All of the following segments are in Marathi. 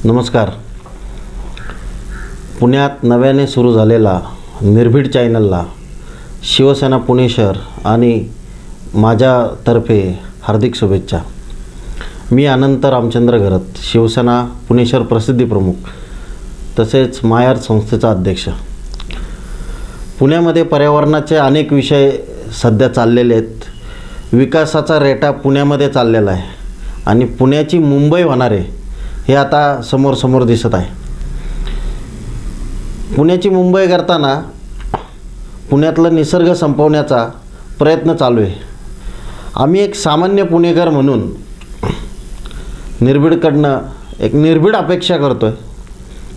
नमस्कार. पुण्यात नव्याने सुरू झालेला निर्भीड चॅनलला शिवसेना पुणे शहर आणि माझ्यातर्फे हार्दिक शुभेच्छा. मी अनंत रामचंद्र घरत, शिवसेना पुणे शहर प्रसिद्धी प्रमुख तसेच मायार संस्थेचा अध्यक्ष. पुण्यामध्ये पर्यावरणाचे अनेक विषय सध्या चाललेले आहेत. विकासाचा रेटा पुण्यामध्ये चाललेला आहे आणि पुण्याची मुंबई होणार आहे हे आता समोर दिसत आहे. पुण्याची मुंबई करताना पुण्यातलं निसर्ग संपवण्याचा प्रयत्न चालू आहे. आम्ही एक सामान्य पुणेकर म्हणून निर्भीडकडनं एक निर्भीड अपेक्षा करतो आहे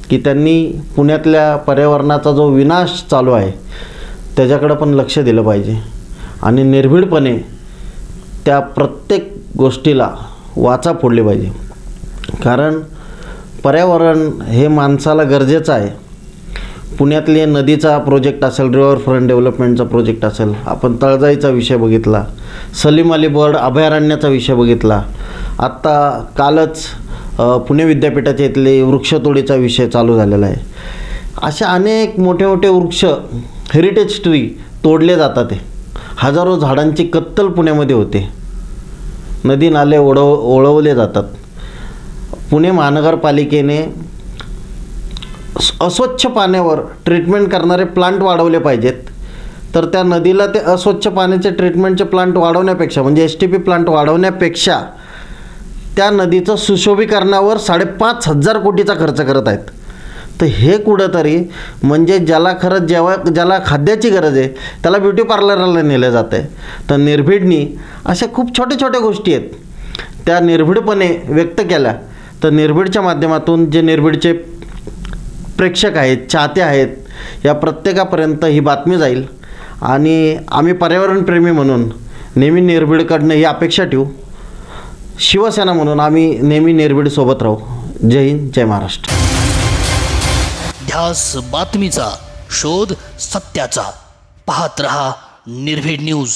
की त्यांनी पुण्यातल्या पर्यावरणाचा जो विनाश चालू आहे त्याच्याकडं पण लक्ष दिलं पाहिजे आणि निर्भीडपणे त्या प्रत्येक गोष्टीला वाचा फोडली पाहिजे. कारण पर्यावरण हे माणसाला गरजेचं आहे. पुण्यातले नदीचा प्रोजेक्ट असेल, रिव्हर फ्रंट डेव्हलपमेंटचा प्रोजेक्ट असेल, आपण तळजाईचा विषय बघितला, सलीम अली बर्ड अभयारण्याचा विषय बघितला, आत्ता कालच पुणे विद्यापीठाच्या इथले वृक्षतोडीचा विषय चालू झालेला आहे. अशा अनेक मोठे वृक्ष हेरिटेज ट्री तोडले जातात. हजारो झाडांची कत्तल पुण्यामध्ये होते. नदी नाले ओढवले जातात. पुणे महानगरपालिकेने अस्वच्छ पाण्यावर ट्रीटमेंट करणारे प्लांट वाढवले पाहिजेत. तर त्या नदीला ते अस्वच्छ पाण्याचे ट्रीटमेंटचे प्लांट वाढवण्यापेक्षा म्हणजे STP प्लांट वाढवण्यापेक्षा त्या नदीचं सुशोभीकरणावर 5,500 कोटीचा खर्च करत आहेत. तर हे कुठंतरी म्हणजे ज्याला खरंच ज्याला खाद्याची गरज आहे त्याला ब्युटी पार्लरला नेलं जातं आहे. तर निर्भीडनी अशा खूप छोट्या गोष्टी आहेत त्या निर्भीडपणे व्यक्त केल्या तर निर्भीडच्या माध्यमातून जे निर्भीडचे प्रेक्षक आहेत, चाहते आहेत, या प्रत्येकापर्यंत ही बातमी जाईल आणि आम्ही पर्यावरणप्रेमी म्हणून नेहमी निर्भीडकडनं ही अपेक्षा ठेवू. शिवसेना म्हणून आम्ही नेहमी निर्भीडसोबत राहू. जय हिंद, जय महाराष्ट्र. ध्यास बातमीचा, शोध सत्याचा. पाहत रहा निर्भीड न्यूज.